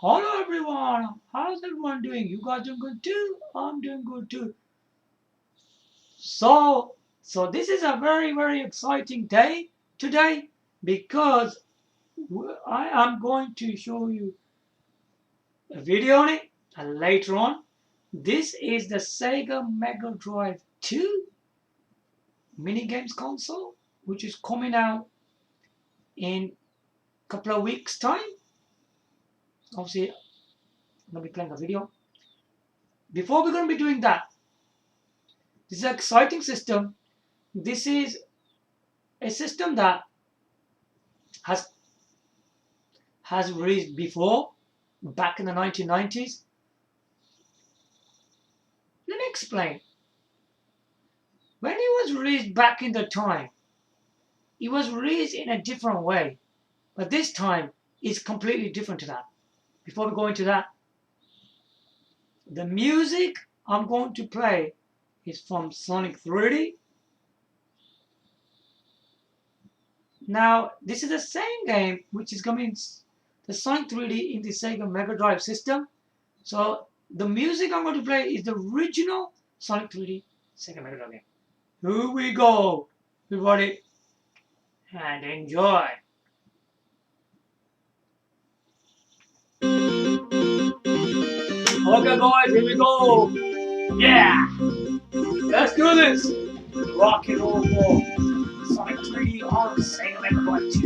Hello everyone, how's everyone doing? You guys doing good too? I'm doing good too. So this is a very exciting day today because I am going to show you a video on it later on. This is the Sega Mega Drive 2 mini games console, which is coming out in a couple of weeks time. Obviously, I'm gonna be playing a video. Before we're gonna be doing that, this is an exciting system. This is a system that has released before, back in the 1990s. Let me explain. When it was released back in the time, it was released in a different way. But this time is completely different to that. Before we go into that, the music I'm going to play is from Sonic 3D. Now, this is the same game which is coming the Sonic 3D in the Sega Mega Drive system. So the music I'm going to play is the original Sonic 3D Sega Mega Drive game. Here we go, everybody, and enjoy. Okay guys, here we go. Yeah, let's do this. Rock and roll for Sonic 3D on Sega Mega Drive 2.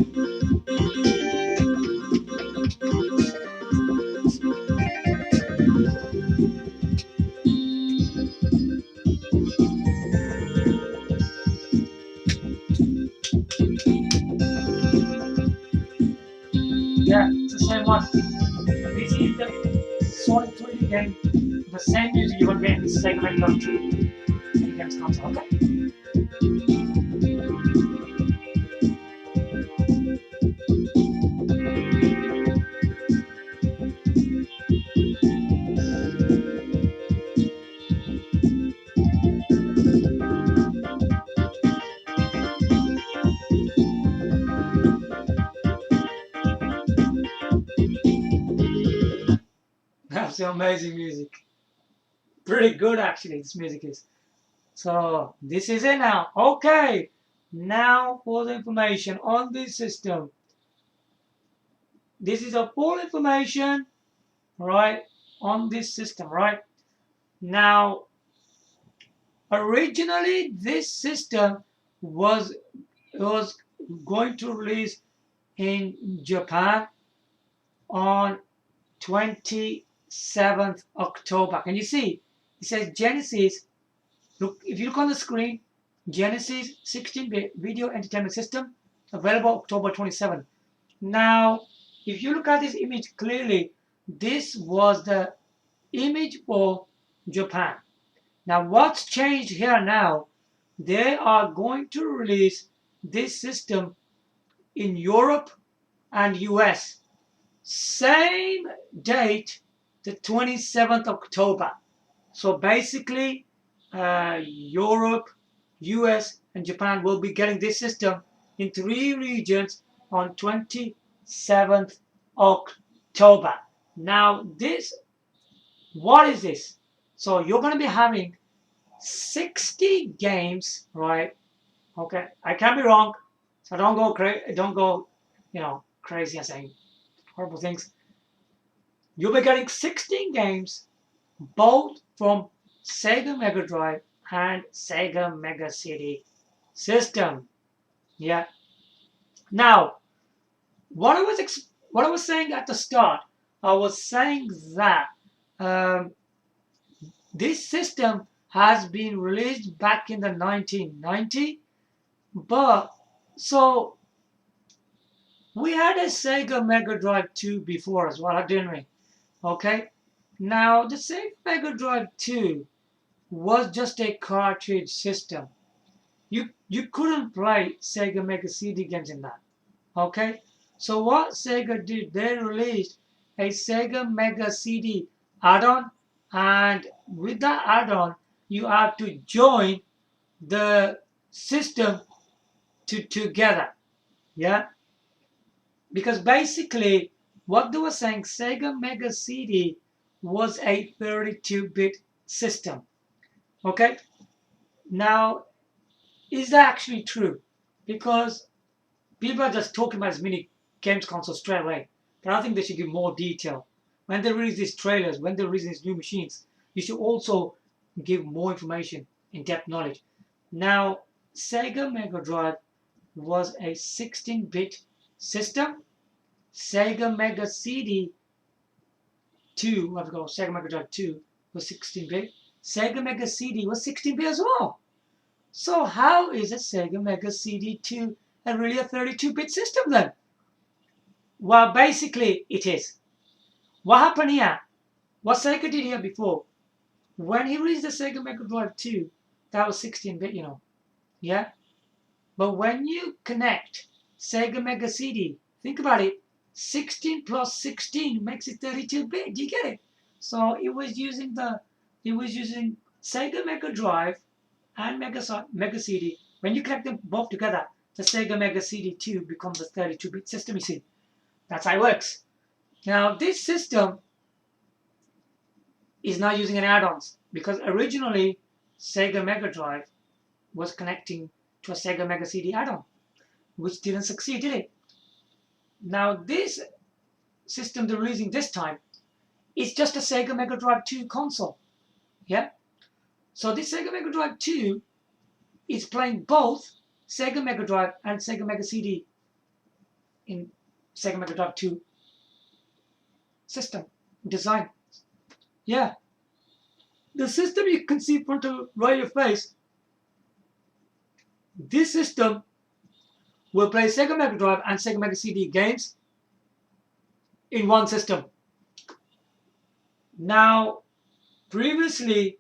Yeah, it's the same one. This is the Sonic 3D game. The same music you will get in the Sega Mega Drive 2 mini games console. Okay. That's amazing music. Pretty good actually, this music is. So this is it now. Okay. Now for the information on this system. This is a full information, right, on this system, right? Now, originally this system was going to release in Japan on 27th October. Can you see? It says Genesis. Look, if you look on the screen, Genesis 16-bit video entertainment system, available October 27th. Now, if you look at this image clearly, this was the image for Japan. Now, what's changed here now? They are going to release this system in Europe and US. Same date, the 27th October. So basically, Europe, US, and Japan will be getting this system in 3 regions on 27th October. Now this, what is this? So you're going to be having 60 games, right? Okay, I can be wrong, so don't go, crazy and saying horrible things. You'll be getting 16 games, both from Sega Mega Drive and Sega Mega CD system. Yeah. Now, what I was saying at the start, I was saying that this system has been released back in the 1990s, but so we had a Sega Mega Drive 2 before as well, didn't we? Okay. Now, the Sega Mega Drive 2 was just a cartridge system. You couldn't play Sega Mega CD games in that. Okay? So what Sega did, they released a Sega Mega CD add-on, and with that add-on, you have to join the system together. Yeah? Because basically, What they were saying, Sega Mega CD was a 32-bit system. Okay? Now, is that actually true? Because people are just talking about this mini games console straight away. But I think they should give more detail. When they release these trailers, when they release these new machines, you should also give more information, in-depth knowledge. Now, Sega Mega Drive was a 16-bit system. Sega Mega CD 2, I've got Sega Mega Drive 2 was 16-bit. Sega Mega CD was 16-bit as well. So how is a Sega Mega CD 2 really a 32-bit system then? Well, basically it is. What happened here, what Sega did here before, when he released the Sega Mega Drive 2, that was 16-bit, you know. Yeah? But when you connect Sega Mega CD, think about it, 16 plus 16 makes it 32-bit. Do you get it? So it was using Sega Mega Drive and Mega CD. When you connect them both together, the Sega Mega CD 2 becomes a 32-bit system, you see. That's how it works. Now, this system is not using any add-ons because originally Sega Mega Drive was connecting to a Sega Mega CD add-on, which didn't succeed, did it? Now, this system they're releasing this time is just a Sega Mega Drive 2 console. Yeah? So this Sega Mega Drive 2 is playing both Sega Mega Drive and Sega Mega CD in Sega Mega Drive 2 system design. Yeah. The system you can see in front of right of your face, this system will play Sega Mega Drive and Sega Mega CD games in one system. Now, previously,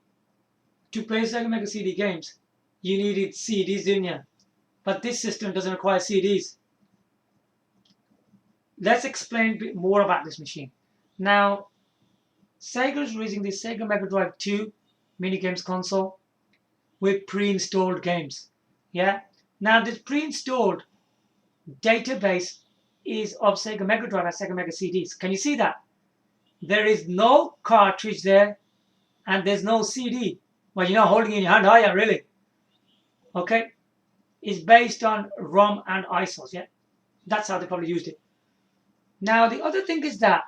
to play Sega Mega CD games, you needed CDs, didn't you? But this system doesn't require CDs. Let's explain a bit more about this machine. Now, Sega is releasing the Sega Mega Drive 2 mini games console with pre-installed games. Yeah. Now, this pre-installed database is of Sega Mega Drive and Sega Mega CDs. Can you see that? There is no cartridge there, and there's no CD. Well, you're not holding it in your hand, are you, really? Okay? It's based on ROM and ISOs, yeah? That's how they probably used it. Now, the other thing is that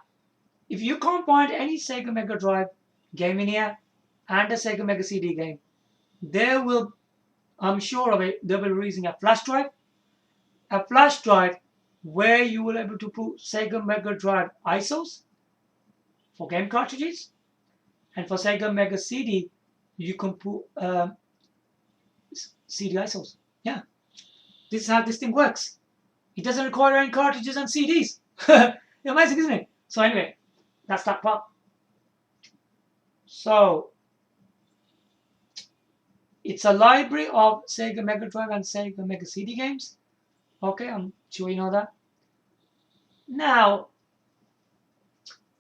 if you can't find any Sega Mega Drive game in here and a Sega Mega CD game, there will, I'm sure of it, they'll be releasing a flash drive. A flash drive where you will be able to put Sega Mega Drive ISOs for game cartridges, and for Sega Mega CD, you can put CD ISOs. Yeah, this is how this thing works. It doesn't require any cartridges and CDs. Amazing, isn't it? So anyway, that's that part. So it's a library of Sega Mega Drive and Sega Mega CD games. Okay, I'm sure you know that. Now,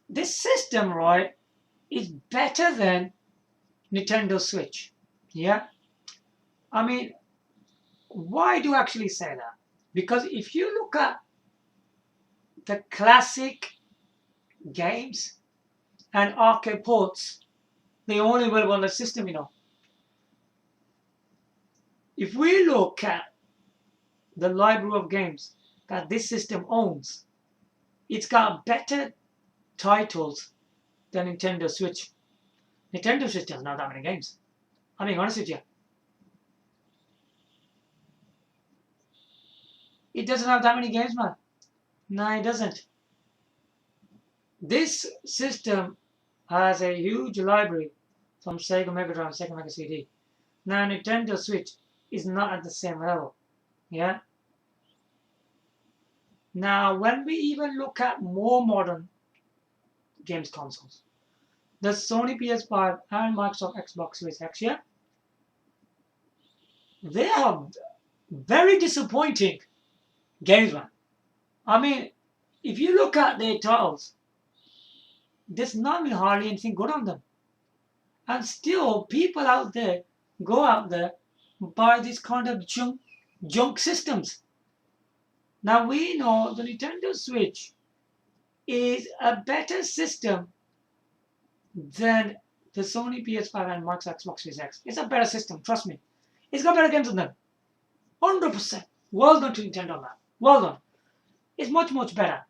this system, right, is better than Nintendo Switch. Yeah? I mean, why do I actually say that? Because if you look at the classic games and arcade ports, they're only available on the system, you know. If we look at the library of games that this system owns, it's got better titles than Nintendo Switch. Nintendo Switch doesn't have that many games. I'm being honest with you. It doesn't have that many games, man. No, it doesn't. This system has a huge library from Sega Mega Drive and Sega Mega CD. Now, Nintendo Switch is not at the same level. Yeah? Now, when we even look at more modern games consoles, the Sony PS5 and Microsoft Xbox Series X, yeah, they are very disappointing games, man. I mean, if you look at their titles, there's not even hardly anything good on them. And still, people out there go out there and buy this kind of junk systems. Now, we know the Nintendo Switch is a better system than the Sony PS5 and Microsoft Xbox Series X. It's a better system, trust me. It's got better games than them. 100%. Well done to Nintendo on that. Well done. It's much, much better.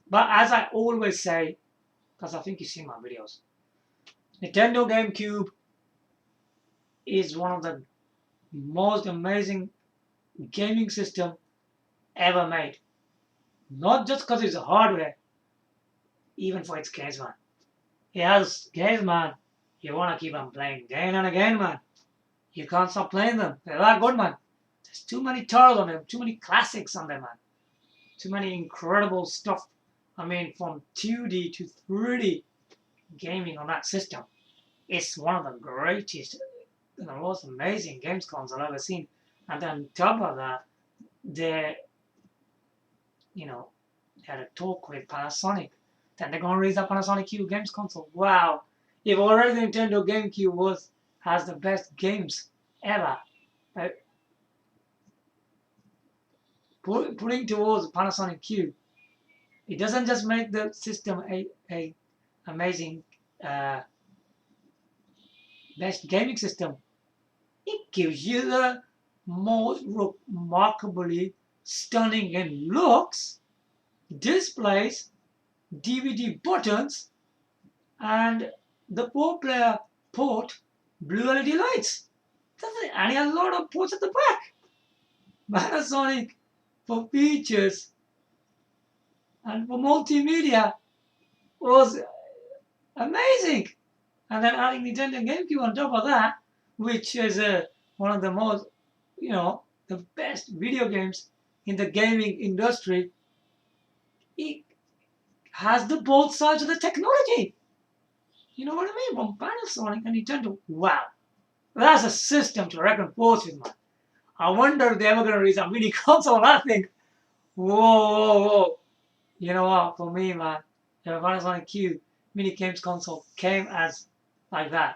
But as I always say, because I think you've seen my videos, Nintendo GameCube is one of the most amazing gaming system ever made. Not just because it's hardware, even for its games, man. It has games, man. You want to keep on playing again and again, man. You can't stop playing them. They're that good, man. There's too many titles on them, too many classics on them, man. Too many incredible stuff. I mean, from 2D to 3D gaming on that system. It's one of the greatest, the most amazing games consoles I've ever seen. And then on top of that, they had a talk with Panasonic. Then they're going to release that Panasonic Q games console. Wow. If already the Nintendo GameCube has the best games ever, putting towards Panasonic Q, it doesn't just make the system a amazing best gaming system. It gives you the most remarkably stunning in looks, displays, DVD buttons, and the 4-player port blue LED lights. And a lot of ports at the back. Panasonic for features and for multimedia was amazing. And then adding Nintendo GameCube on top of that, which is one of the most, the best video games in the gaming industry, it has the both sides of the technology. You know what I mean? From Panasonic and Nintendo. Wow. That's a system to reckon forth with, man. I wonder if they're ever going to release a mini console. I think, whoa. You know what? For me, man, the Panasonic Q mini games console came as like that.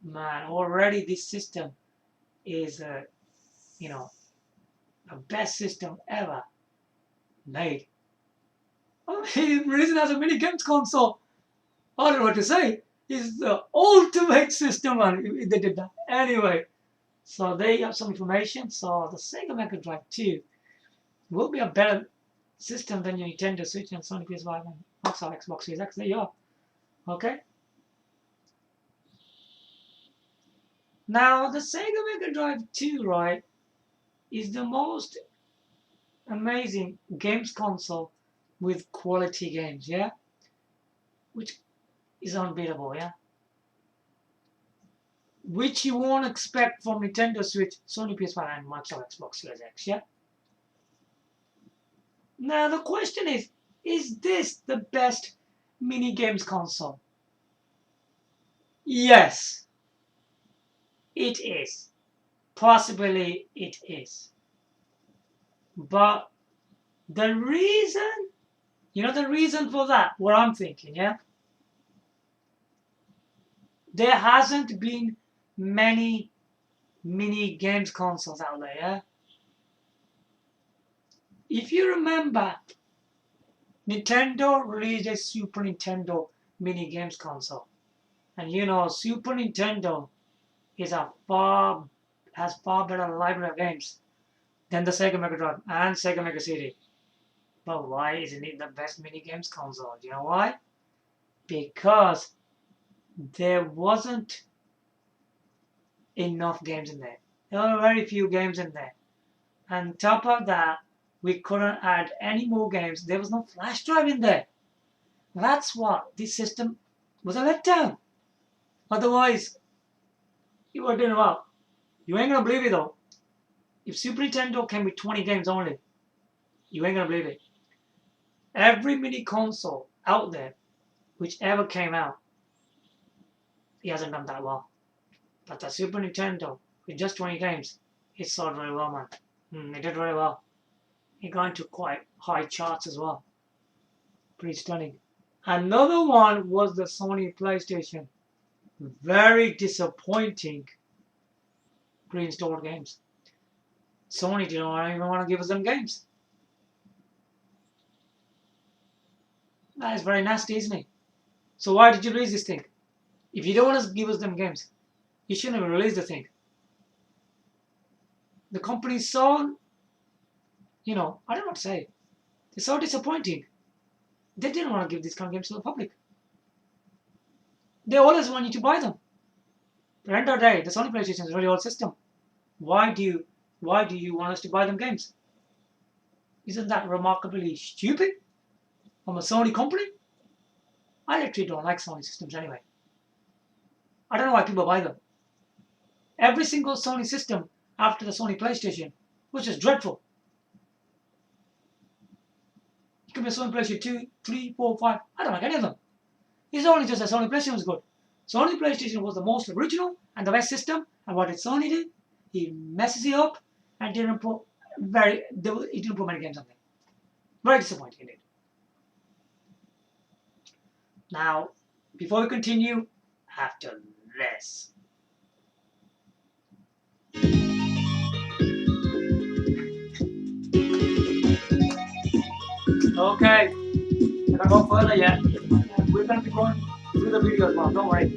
Man, already this system is, the best system ever made. I mean, the reason as a mini games console, I don't know what to say. It's the ultimate system, man. They did that. Anyway, so there you have some information. So the Sega Megadrive 2 will be a better system than your Nintendo Switch and Sony PS5 and Microsoft Xbox Series X. There you are. Okay? Now, the Sega Megadrive 2, right, is the most amazing games console with quality games, yeah? Which is unbeatable, yeah? Which you won't expect from Nintendo Switch, Sony PS5 and Microsoft Xbox Series X, yeah? Now the question is this the best mini games console? Yes, it is. Possibly it is. But the reason, the reason for that, what I'm thinking, yeah? There hasn't been many mini games consoles out there, yeah? If you remember, Nintendo released a Super Nintendo mini games console. And Super Nintendo has far better library of games than the Sega Megadrive and Sega Mega CD. But why isn't it the best mini games console? Do you know why? Because there wasn't enough games in there. There were very few games in there. And on top of that, we couldn't add any more games. There was no flash drive in there. That's what this system was a letdown. Otherwise, you were doing well. You ain't gonna believe it though. If Super Nintendo came with 20 games only, you ain't gonna believe it. Every mini console out there, which ever came out, it hasn't done that well. But the Super Nintendo, with just 20 games, it sold very well, man. It did very well. It got into quite high charts as well. Pretty stunning. Another one was the Sony PlayStation. Very disappointing pre-installed games. Sony didn't even want to give us them games. That is very nasty, isn't it? So why did you release this thing? If you don't want to give us them games, you shouldn't have released the thing. The company is so, I don't know what to say. It's so disappointing. They didn't want to give these kind of games to the public. They always want you to buy them. But at the end of the day, the Sony PlayStation is a really old system. Why do you want us to buy them games? Isn't that remarkably stupid from a Sony company? I literally don't like Sony systems anyway. I don't know why people buy them. Every single Sony system after the Sony PlayStation was just dreadful. It could be a Sony PlayStation 2, 3, 4, 5. I don't like any of them. It's only just that Sony PlayStation was good. Sony PlayStation was the most original and the best system. And what did Sony do? He messes it up and didn't put many games on there. Very disappointing indeed. Now, before we continue, after this. Okay, we're gonna go further yet. We're gonna be going through the video as well, don't worry.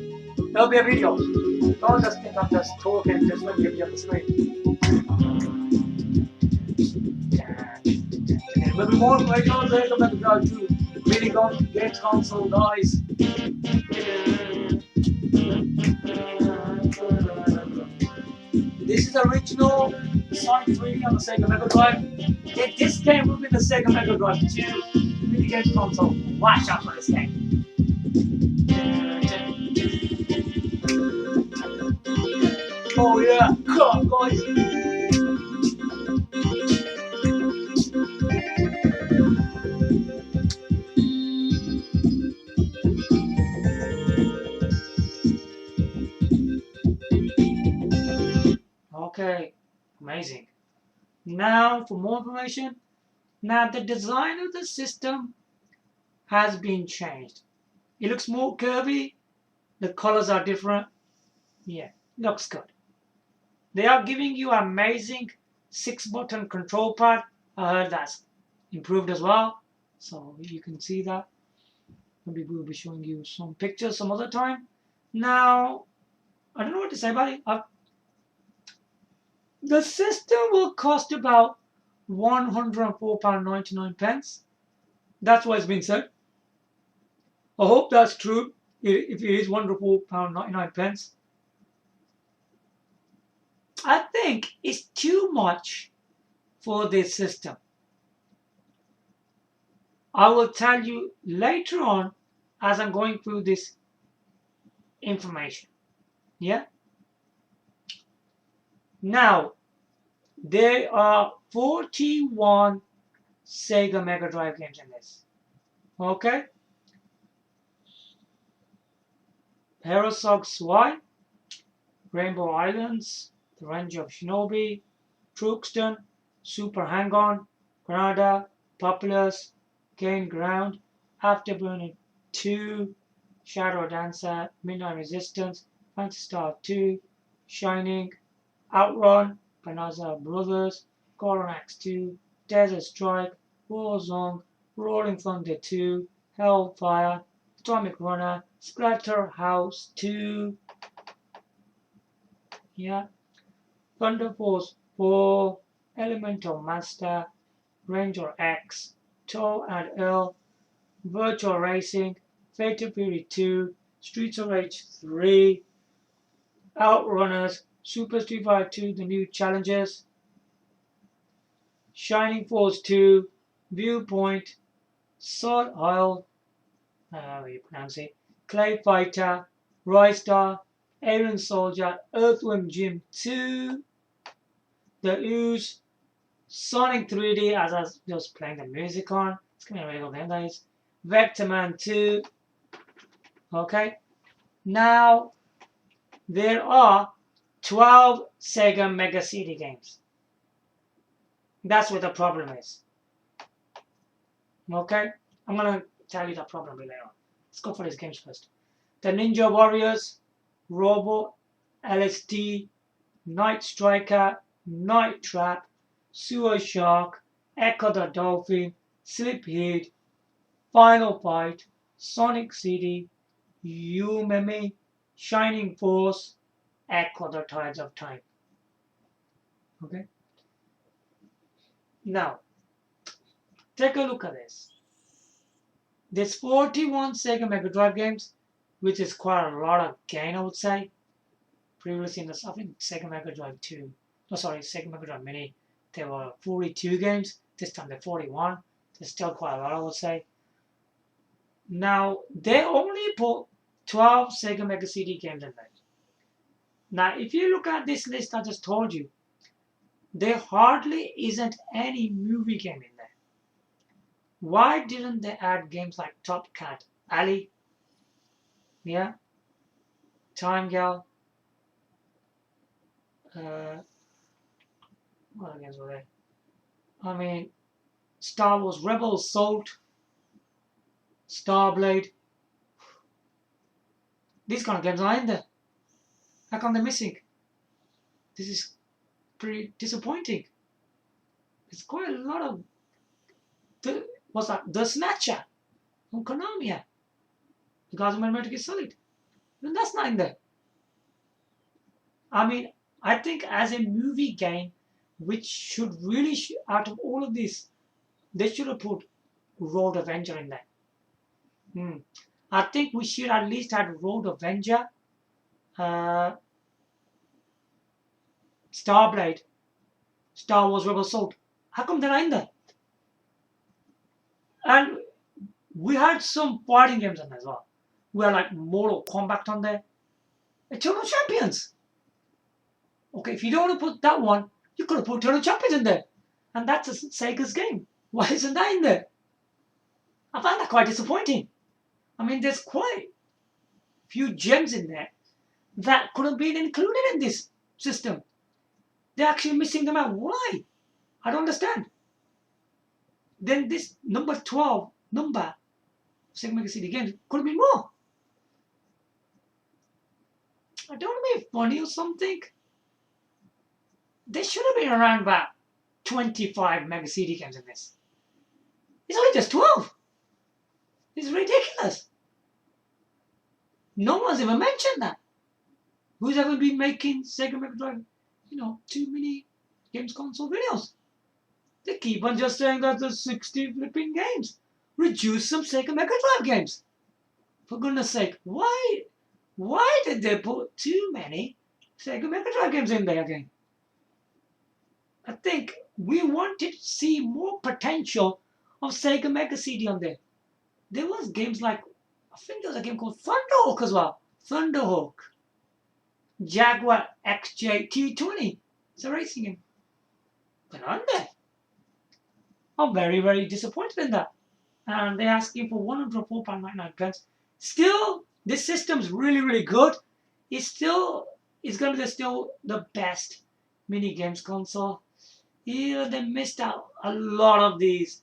There'll be a video. Don't just think I'm just talking, just let me give you on the screen. There'll be more information on Sega Megadrive 2. Really gone games console, guys. This is the original Sonic 3 on the Sega Megadrive. This game will be the Sega Megadrive 2 mini games console. Watch out for this game. Oh yeah, come on guys. Okay, amazing. Now for more information. Now the design of the system has been changed. It looks more curvy. The colors are different. Yeah, looks good. They are giving you an amazing 6-button control pad. I heard that's improved as well. So you can see that. Maybe we'll be showing you some pictures some other time. Now, I don't know what to say about it. The system will cost about £104.99. That's what has been said. I hope that's true. If it is £104.99. I think it's too much for this system. I will tell you later on as I'm going through this information. Yeah? Now, there are 41 Sega Megadrive games in this. Okay? Parasog Swai, Rainbow Islands, The Revenge of Shinobi, Truxton, Super Hang-On, Granada, Populous, Gain Ground, Afterburner 2, Shadow Dancer, Midnight Resistance, Phantasy Star 2, Shining, Outrun, Panazza Brothers, Coronax 2, Desert Strike, Warzone, Rolling Thunder 2, Hellfire, Atomic Runner, Splatterhouse 2, yeah, Thunder Force 4, Elemental Master, Ranger X, Toe and Earl, Virtual Racing, Fatal Fury 2, Streets of Rage 3, Outrunners, Super Street Fighter 2, The New Challenges, Shining Force 2, Viewpoint, Sword Isle, how you pronounce it, Clay Fighter, Rise Star, Alien Soldier, Earthworm Jim 2, The Ooze, Sonic 3D, as I was just playing the music on. It's going to be a really good game, guys. Vector Man 2. Okay. Now, there are 12 Sega Mega CD games. That's what the problem is. Okay? I'm going to tell you the problem later on. Let's go for these games first. The Ninja Warriors, Robo, LSD, Night Striker, Night Trap, Sewer Shark, Echo the Dolphin, Slip Heat, Final Fight, Sonic CD, Umemi, Shining Force, Echo the Tides of Time. Okay? Now, take a look at this. There's 41 Sega Mega Drive games, which is quite a lot of gain, I would say. Previously in the, I think Sega Mega Drive 2, no sorry, Sega Mega Drive Mini, there were 42 games. This time they're 41. There's still quite a lot, I would say. Now, they only put 12 Sega Mega CD games in there. Now, if you look at this list I just told you, there hardly isn't any movie game in there. Why didn't they add games like Top Cat Alley? Yeah? Time Gal? What other games were there? I mean, Star Wars Rebel Assault, Starblade. These kind of games are in there. How come they're missing? This is pretty disappointing. It's quite a lot of... what's that? The Snatcher from Konami. The guys who made Metal Gear Solid. And that's not in there. I mean, I think as a movie game, which should really, out of all of this, they should have put Road Avenger in there. I think we should at least have Road Avenger, Starblade, Star Wars Rebel Assault. How come they're not in there? And we had some fighting games on there as well. We had like Mortal Kombat on there. Eternal Champions. Okay, if you don't want to put that one, you could have put Eternal Champions in there. And that's a Sega's game. Why isn't that in there? I find that quite disappointing. I mean, there's quite a few gems in there that could have been included in this system. They're actually missing them out. Why? I don't understand. Then this number 12 number, Sega Mega CD games, could have been more. I don't want to be funny or something. There should have been around about 25 Mega CD games in this. It's only just 12. It's ridiculous. No one's ever mentioned that. Who's ever been making Sega Mega Drive, too many games console videos? They keep on just saying that there's 60 flipping games. Reduce some Sega Mega Drive games. For goodness sake, why did they put too many Sega Mega Drive games in there again? I think we wanted to see more potential of Sega Mega CD on there. There was games like, I think there was a game called Thunderhawk as well. Thunderhawk. Jaguar XJ T20. It's a racing game. But not on there. I'm very, very disappointed in that. And they're asking for £104.99. Still, this system's really, really good. It's going to be still the best mini games console. They missed out a lot of these,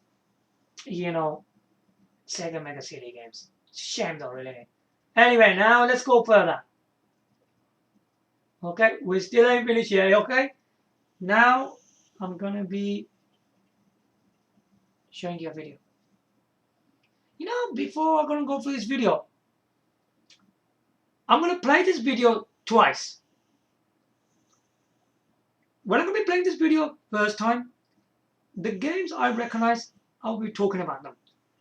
Sega Mega CD games. Shame though, really. Anyway, now let's go further. Okay, we still ain't finished here, okay? Now, I'm gonna be showing you a video. Before I'm gonna go through this video, I'm gonna play this video twice. When I'm gonna be playing this video first time, the games I recognize, I'll be talking about them.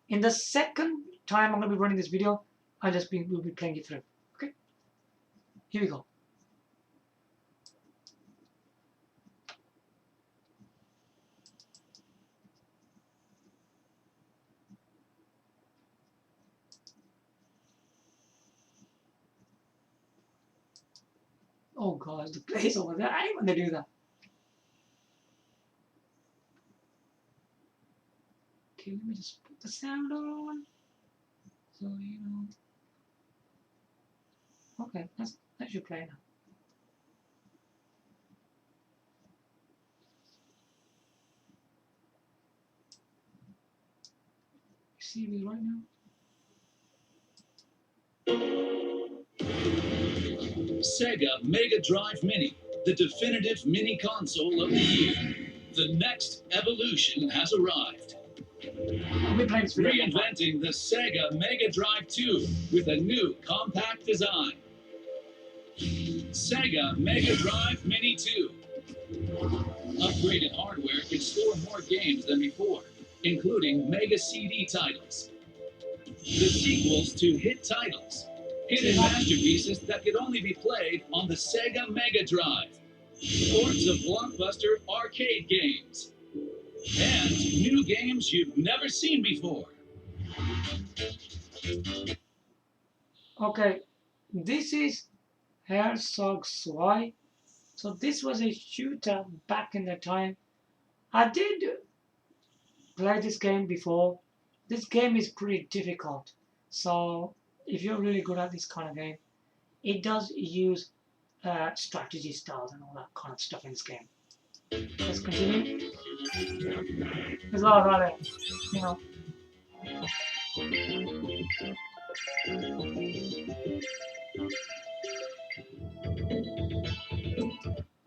In the second time I'm gonna be running this video, we'll be playing it through. Okay? Here we go. Oh god, the place over there. I ain't gonna do that. Okay, let me just put the sound on. So Okay, that should play now. You see me right now? Sega Mega Drive Mini, the definitive mini console of the year. The next evolution has arrived. I'll be playing this video again. Reinventing the Sega Megadrive 2 with a new compact design. Sega Megadrive Mini 2. Upgraded hardware can store more games than before, including Mega CD titles, the sequels to hit titles, hidden masterpieces that could only be played on the Sega Mega Drive, ports of blockbuster arcade games, and new games you've never seen before. Okay, this is Herzog Zwei. So this was a shooter back in the time. I did play this game before. This game is pretty difficult. So if you're really good at this kind of game, it does use strategy styles and all that kind of stuff in this game. Let's continue. There's a lot of other, you know.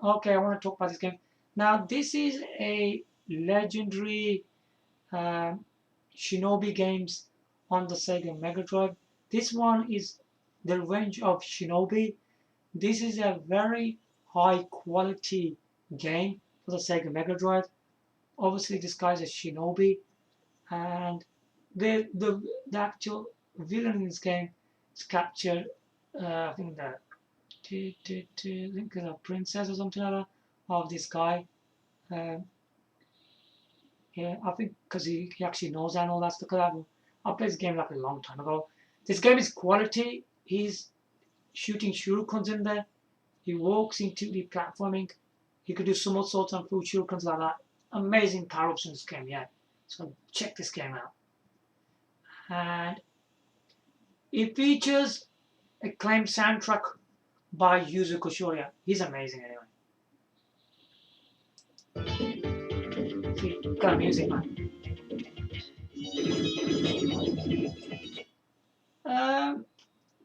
Okay, I want to talk about this game. Now, this is a legendary Shinobi games on the Sega Megadrive. This one is The Revenge of Shinobi. This is a very high quality game for the Sega Megadrive. Obviously, this guy's a Shinobi, and the actual villain in this game is captured. I think the I think a princess or something like that of this guy. Yeah, I think because he actually knows that and all that stuff. I played this game like a long time ago. This game is quality. He's shooting shurikens in there. He walks into the platforming. He could do somersaults and through shurikens like that. Amazing power-ups in this game, yeah. So check this game out. And it features acclaimed soundtrack by Yuzo Koshiro. He's amazing anyway. See, got music, man.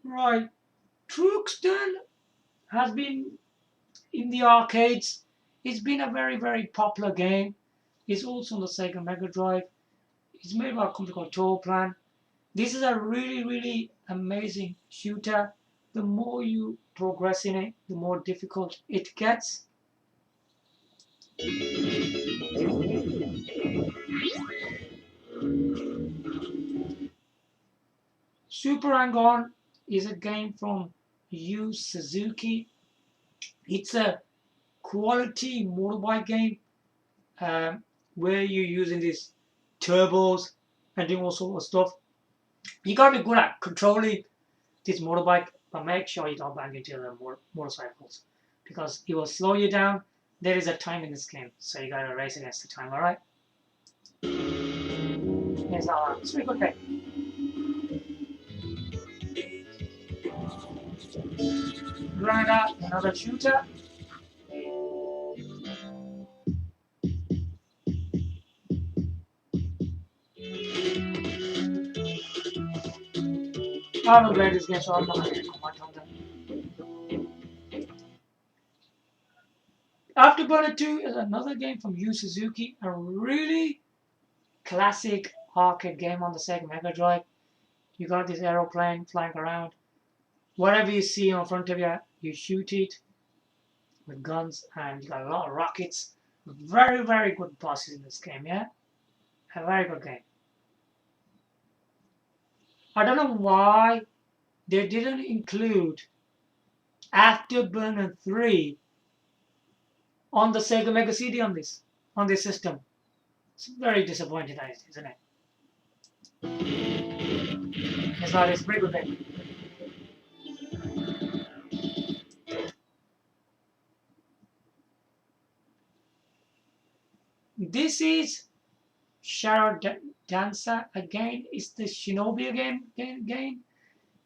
Right. Truxton has been in the arcades. It's been a very, very popular game. It's also on the Sega Mega Drive. It's made by a company called Tourplan. This is a really, really amazing shooter. The more you progress in it, the more difficult it gets. Super Hang-On is a game from Yu Suzuki. It's a quality motorbike game where you're using these turbos and doing all sorts of stuff. You gotta be good at controlling this motorbike, but make sure you don't bang into the motorcycles because it will slow you down. There is a time in this game, so you gotta race against the time, alright? Here's our it's a pretty good game. Grind out another shooter. I haven't played this game, so I'm not going to comment on that. Afterburner 2 is another game from Yu Suzuki, a really classic arcade game on the Sega Mega Drive. You got this aeroplane flying around. Whatever you see in front of you, you shoot it with guns, and you got a lot of rockets. Very, very good bosses in this game, yeah? A very good game. I don't know why they didn't include Afterburner 3 on the Sega Mega CD on this system. It's very disappointing, isn't it? It's not a pretty good game. This is Shadow Dancer again. It's the Shinobi game.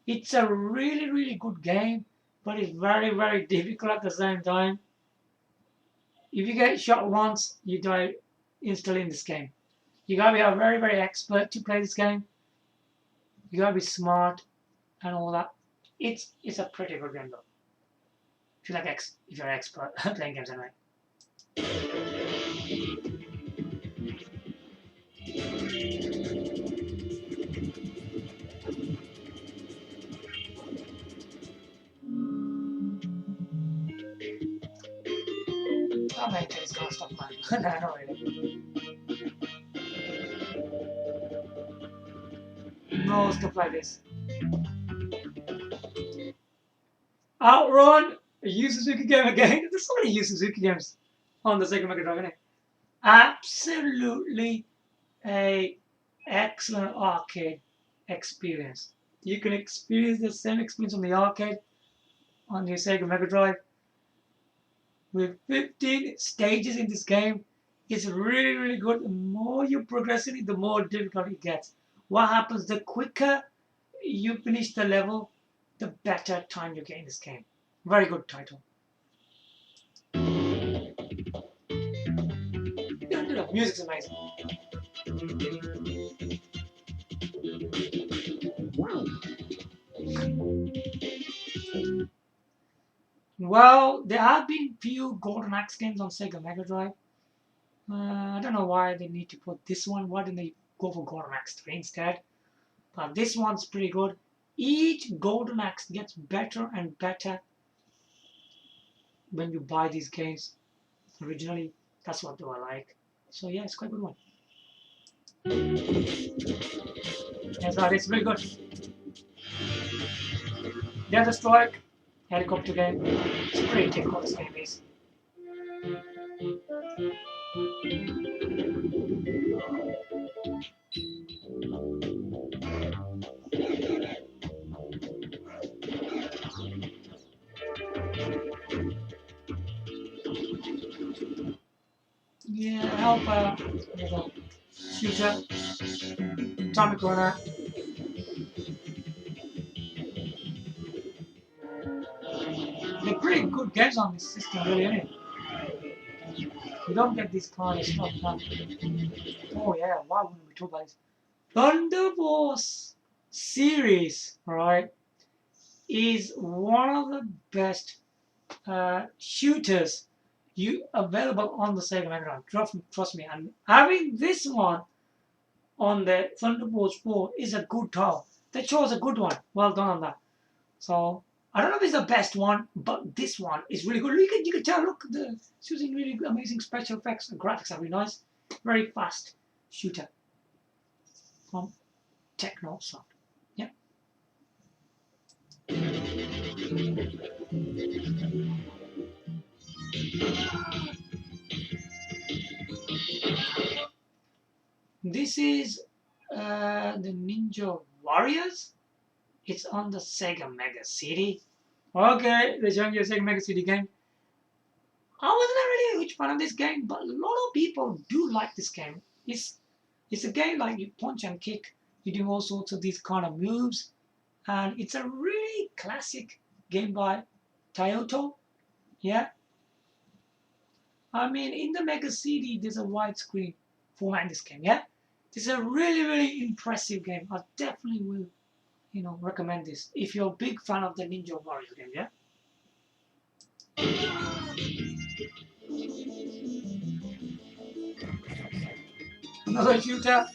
It's a really, really good game, but it's very, very difficult at the same time. If you get shot once, you die instantly in this game. You gotta be a very, very expert to play this game. You gotta be smart and all that. It's a pretty good game though. If you're an expert playing games anyway. like this kind of stuff, man. No, not really. No stuff like this. Outrun, a Yu Suzuki game again. There's so many Yu Suzuki games on the Sega Megadrive, isn't it? Absolutely a excellent arcade experience. You can experience the same experience on the arcade on your Sega Megadrive with 15 stages in this game. It's really, really good. The more you progress in it, the more difficult it gets. What happens, the quicker you finish the level, the better time you get in this game. Very good title. The music's amazing. Well, there have been few Golden Axe games on Sega Mega Drive. I don't know why they need to put this one. Why didn't they go for Golden Axe 3 instead? But this one's pretty good. Each Golden Axe gets better and better when you buy these games. Originally, that's what they were like. So yeah, it's quite a good one. Yes, it's very good. There's a strike. Helicopter game. It's pretty difficult, this game is. Yeah, Alpha, shooter, atomic runner. They're pretty good games on this system, really, isn't it? You don't get this kind of stuff now. Oh yeah, why wouldn't we talk about this? Thunderbolts series, right, is one of the best shooters available on the Sega Mega Drive. Trust me. And having this one on the Thunderbolts 4 is a good title. They chose a good one. Well done on that. So I don't know if it's the best one, but this one is really good. You can tell. Look, it's using really amazing special effects. The graphics are really nice. Very fast shooter from Technosoft. Yeah. This is the Ninja Warriors. It's on the Sega Mega CD. Okay, they're showing you a Sega Mega CD game. I wasn't really a huge fan of this game, but a lot of people do like this game. It's a game like you punch and kick. You do all sorts of these kind of moves. And it's a really classic game by Toyota. Yeah. I mean, in the Mega CD, there's a widescreen format in this game, yeah? This is a really, really impressive game. I definitely will, recommend this if you're a big fan of the Ninja Warriors game, yeah? Another shooter.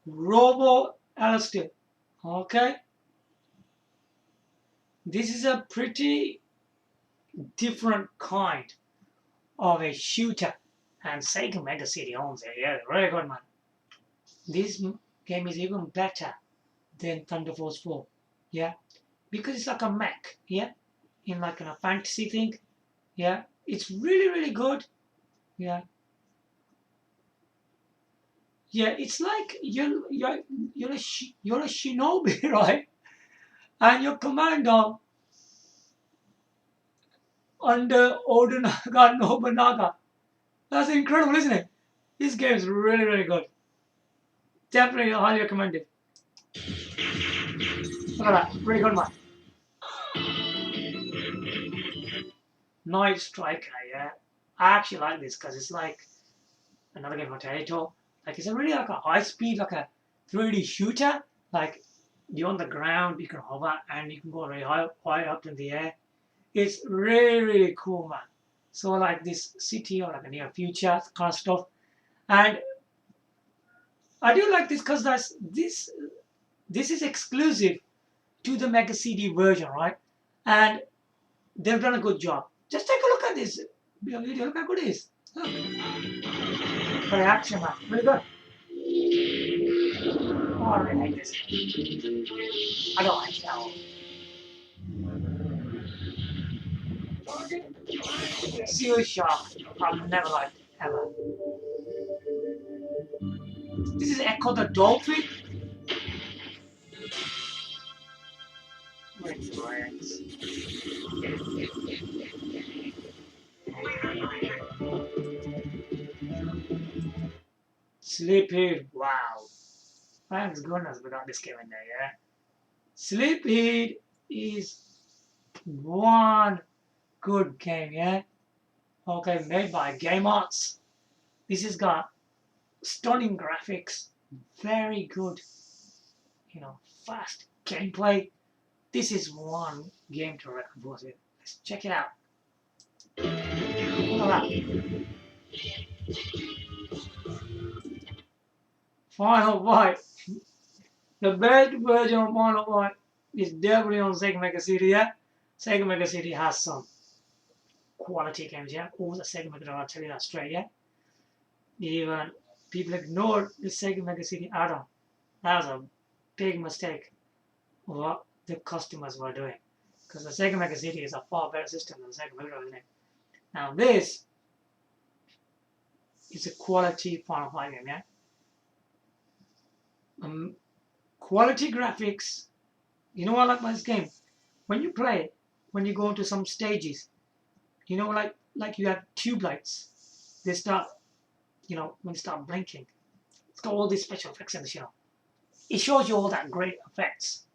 Robo Alistair. Okay. This is a pretty different kind of a shooter, and Sega Mega CD owns it. Yeah, really good, man. This game is even better than Thunder Force 4. Yeah, because it's like a mech. Yeah, in like a fantasy thing. Yeah, it's really, really good. Yeah. Yeah, it's like you're a shinobi, right? And your commander under Oda Nobunaga. That's incredible, isn't it? This game is really, really good. Definitely highly recommended. Look at that, pretty good man. Night Striker, yeah. I actually like this because it's like another game from Taito. Like it's a really like a high speed, like a 3D shooter. Like you're on the ground, you can hover, and you can go really high up in the air. It's really, really cool, man. So like this city or like a near future kind of stuff. And I do like this because this is exclusive to the Mega CD version, right? And they've done a good job. Just take a look at this video. Look how good it is. Look. Very action, man. Really good. Oh, I really like this. I don't like that one. Serious Shark. I've never liked it, ever. This is Echo the Dolphin. Friends. Sleepy. Wow. Thanks goodness we got this game in there, yeah? Sleepy is one good game, yeah? Okay, made by Game Arts. This has got stunning graphics, very good, fast gameplay. This is one game to recommend it. Let's check it out. Look at that. Final Fight. The best version of Final Fight is definitely on Sega Mega CD, yeah? Sega Mega CD has some quality games, yeah? All the Sega Mega Drive, I'll tell you that straight, yeah? Even people ignored the Sega Mega CD add-on. That was a big mistake of what the customers were doing. Because the Sega Mega CD is a far better system than the Sega Mega Drive, isn't it? Now this is a quality Final Fight game, yeah? Quality graphics. You know what I like about this game? When you play, when you go into some stages, like you have tube lights. They start, when they start blinking. It's got all these special effects in this, It shows you all that great effects.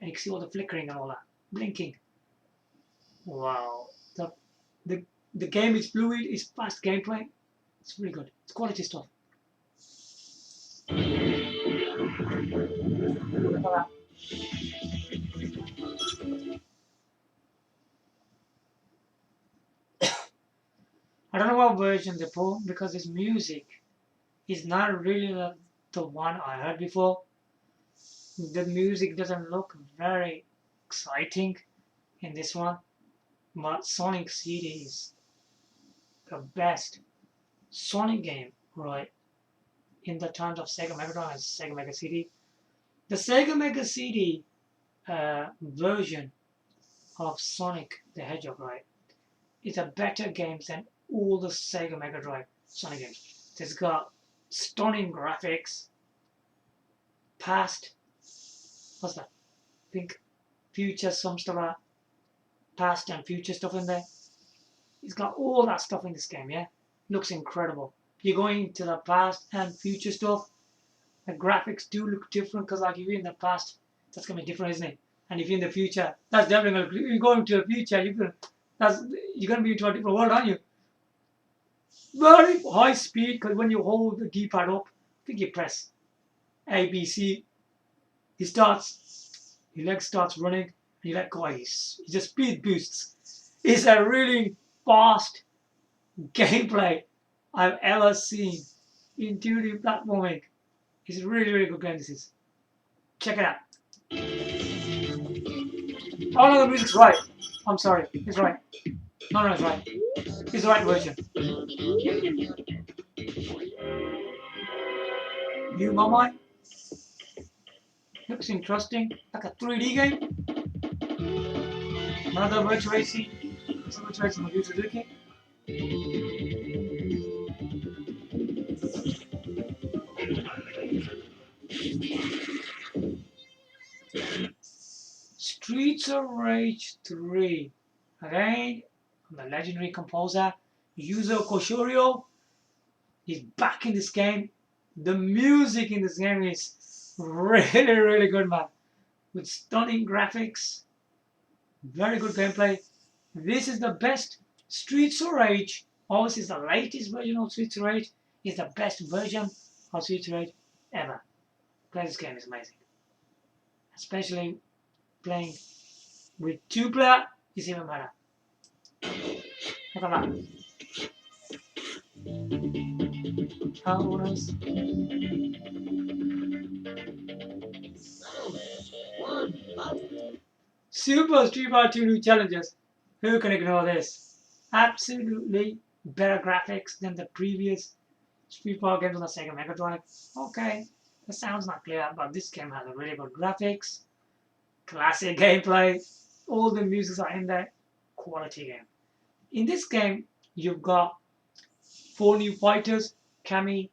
And you can see all the flickering and all that. Blinking. Wow. The game is fluid, it's fast gameplay. It's really good. It's quality stuff. Look at that. I don't know what version they pull because this music is not really the one I heard before. The music doesn't look very exciting in this one, but Sonic CD is the best Sonic game, right? In the terms of Sega Mega Drive and Sega Mega CD. The Sega Mega CD version of Sonic the Hedgehog, right, is a better game than all the Sega Mega Drive Sonic games. It's got stunning graphics, past, what's that? I think future, some stuff like past and future stuff in there. It's got all that stuff in this game, yeah? Looks incredible. You're going to the past and future stuff. The graphics do look different because like if you're in the past, that's going to be different, isn't it? And if you're in the future, that's definitely going to, you're going to the future, you're going to be into a different world, aren't you? Very high speed because when you hold the D-pad up, I think you press A, B, C, your leg starts running, and you let go, he just speed boosts. It's a really fast gameplay I've ever seen in 2D platforming. It's a really, really good game, this is. Check it out. Oh no, the music's right. I'm sorry, it's right. No, it's right. It's the right version. New Mamai. Looks interesting, like a 3D game. Another virtual racing. Some virtual racing with Suzuki. Streets of Rage 3. Again, the legendary composer Yuzo Koshiro is back in this game. The music in this game is really, really good, man. With stunning graphics, very good gameplay. This is the best Streets of Rage. Obviously, it's the latest version of Streets of Rage. It's the best version of Streets of Rage ever. Play this game is amazing. Especially playing with 2-player is even better. Look at that. How nice. Super Street Fighter 2 new challenges. Who can ignore this? Absolutely better graphics than the previous Street Fighter games on the Sega Megadrive. Okay, that sounds not clear, but this game has a really good graphics, classic gameplay, all the musics are in there, quality game. In this game, you've got 4 new fighters, Kami,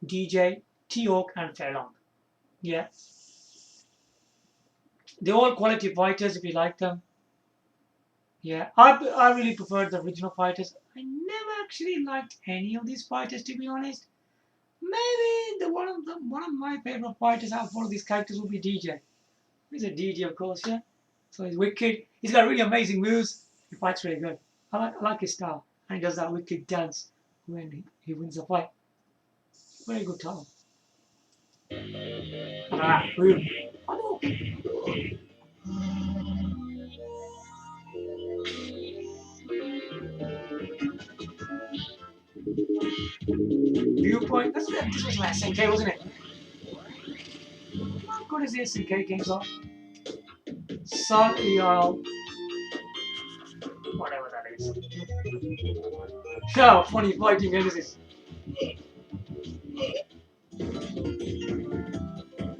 DJ, T-Hawk, and Feilong. Yeah, they're all quality fighters if you like them. Yeah, I really preferred the original fighters. I never actually liked any of these fighters, to be honest. Maybe one of my favorite fighters out of all of these characters would be DJ. He's a DJ, of course, yeah. So he's wicked. He's got really amazing moves. He fights really good. I like his style, and he does that wicked dance when he wins the fight. Very good talent. Ah, boom. Viewpoint. This was my SNK, wasn't it? How good is the SNK games are? Sun EL, whatever that is. Oh, funny fighting games is.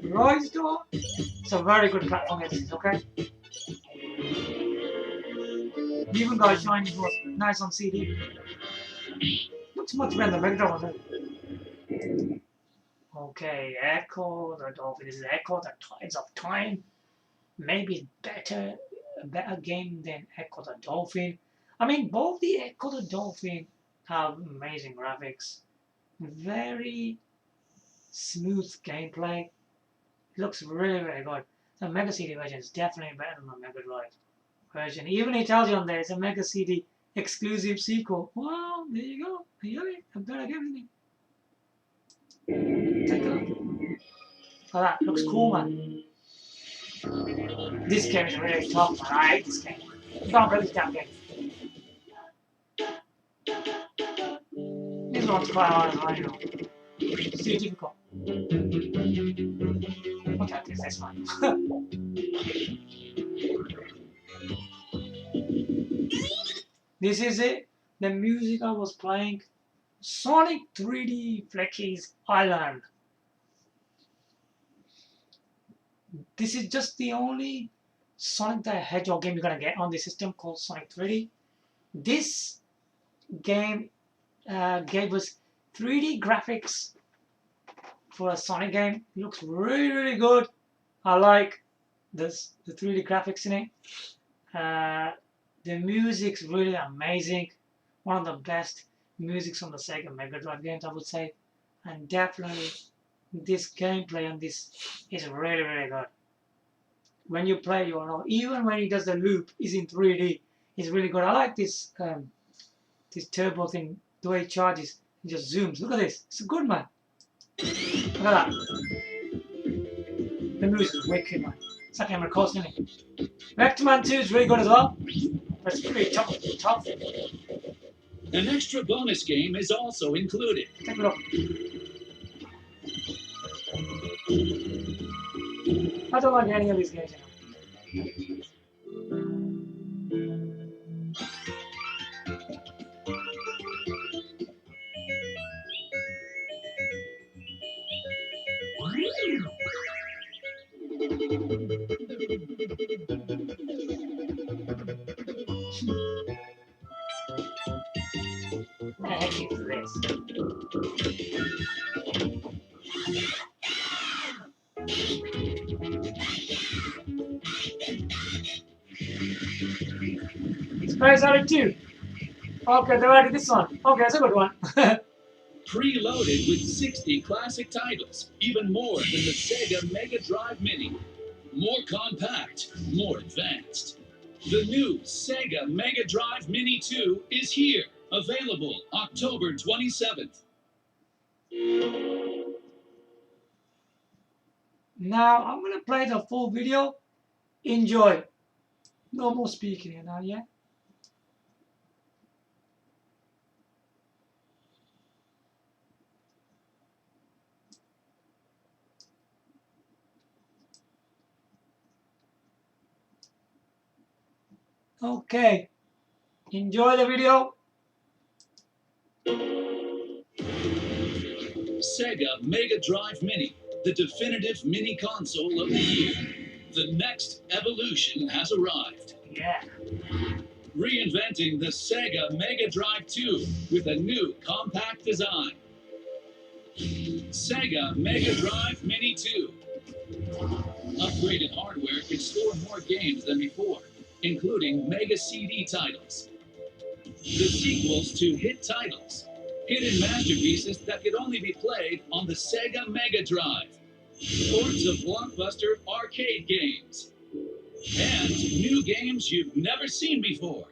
Rise Door. It's a very good platform game, okay? Even got a shiny was nice on CD. Looks much better than the Mega Drive. Okay, Echo the Dolphin. This is Echo the Tides of Time. Maybe a better game than Echo the Dolphin. I mean, both the Echo the Dolphin have amazing graphics, very smooth gameplay. It looks really, really good. The Mega CD version is definitely better than the Mega Drive version. Even it tells you on there it's a Mega CD exclusive sequel. Well, there you go. You have it. A better game, isn't it? Take a look. Oh, that looks cool, man. This game is really tough, man. I hate this game. You can't play this damn game. This one's quite hard as well, you know. It's too difficult. Okay, I guess that's fine. This is it. The music I was playing. Sonic 3D Flecky's Island. This is just the only Sonic the Hedgehog game you're gonna get on the system called Sonic 3D. This game gave us 3D graphics for a Sonic game. It looks really, really good. I like this, the 3D graphics in it. The music's really amazing. One of the best musics on the Sega Mega Drive games, I would say. And definitely this gameplay on this is really, really good. When you play, you know, even when he does the loop, is in 3D. It's really good. I like this this turbo thing, the way it charges. It just zooms. Look at this. It's good, man. Look at that. The music is wicked, man. It's like Emerald Coast, isn't it? Vectorman 2 is really good as well. But it's pretty tough. An extra bonus game is also included. Take a look. I don't like any of these games, you know. What the heck is this? Space Odyssey 2. Okay, they're adding this one. Okay, that's a good one. Preloaded with 60 classic titles, even more than the Sega Mega Drive Mini. More compact, more advanced. The new Sega Mega Drive Mini 2 is here, available October 27th. Now, I'm going to play the full video. Enjoy. No more speaking here now, yeah? Okay, enjoy the video. Sega Megadrive Mini, the definitive mini console of the year. The next evolution has arrived. Yeah. Reinventing the Sega Megadrive 2 with a new compact design. Sega Megadrive Mini 2. Upgraded hardware can store more games than before, including Mega CD titles. The sequels to hit titles. Hidden masterpieces that could only be played on the Sega Mega Drive. Ports of blockbuster arcade games. And new games you've never seen before.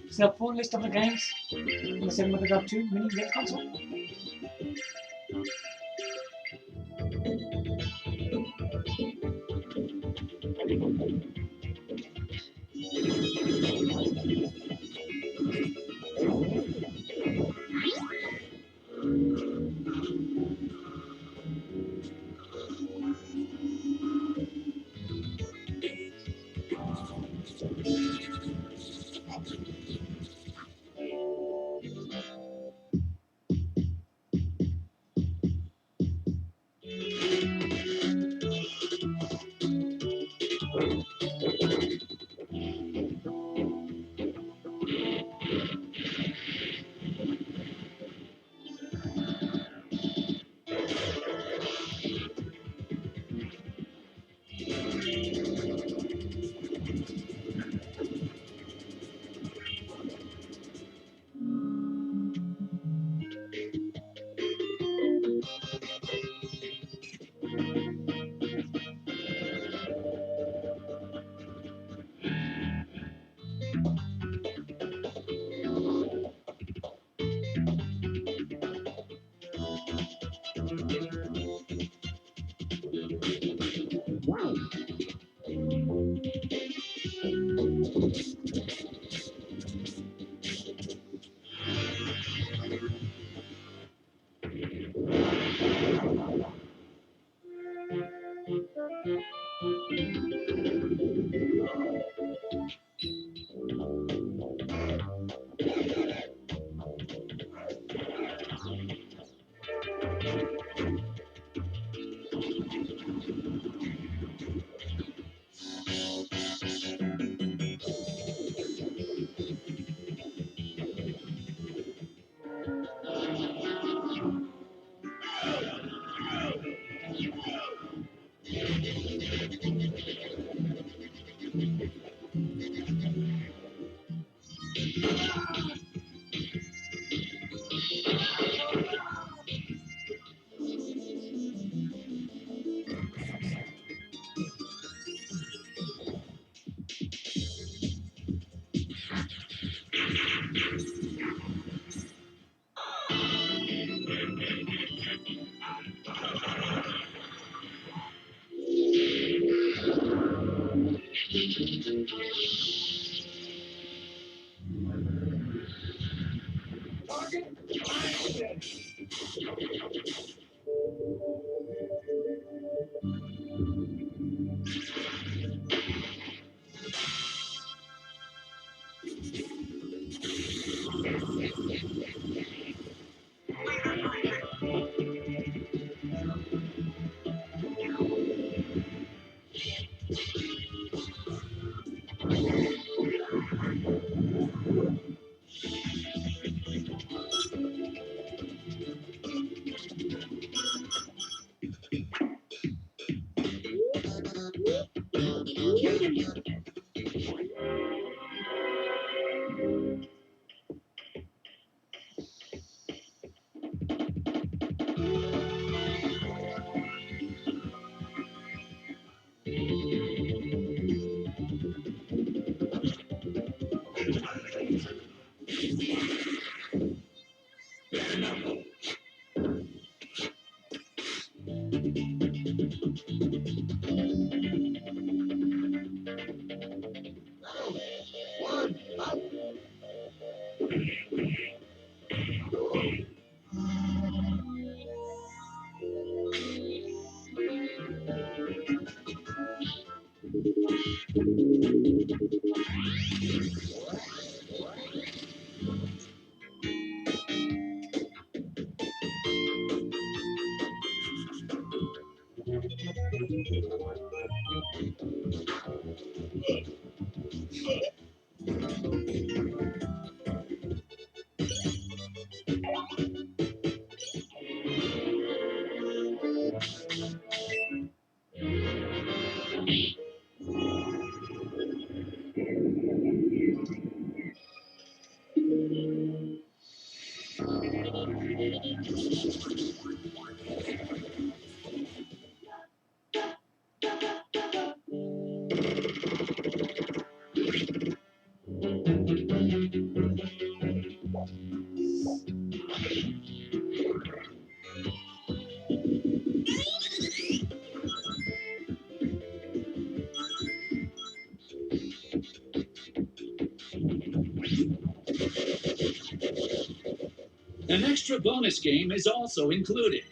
It's the full list of the games on the Sega Mega Drive 2 mini game console. An extra bonus game is also included.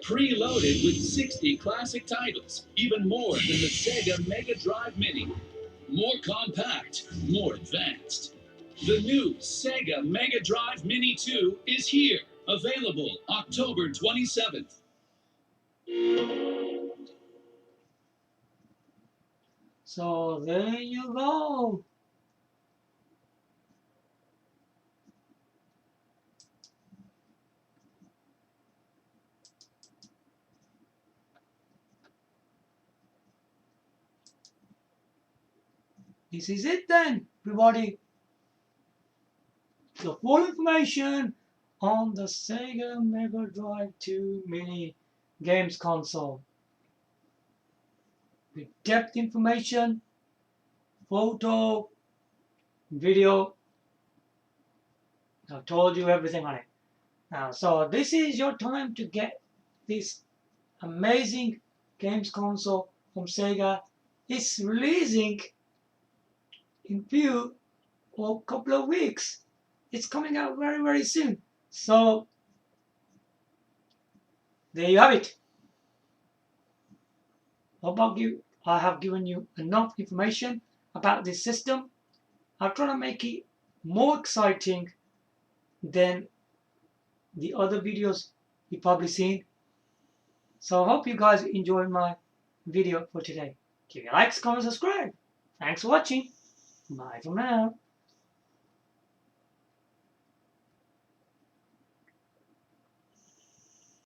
Preloaded with 60 classic titles, even more than the Sega Megadrive Mini. More compact, more advanced. The new Sega Megadrive Mini 2 is here, available October 27th. So there you go. This is it then, everybody. The full information on the Sega Mega Drive 2 Mini Games Console. With depth information, photo, video. I've told you everything on it. Now, so this is your time to get this amazing games console from Sega. It's releasing in few or couple of weeks. It's coming out very, very soon. So there you have it. I have given you enough information about this system. I'll try to make it more exciting than the other videos you've probably seen. So I hope you guys enjoyed my video for today. Give me a like, comment, subscribe. Thanks for watching. Bye for now.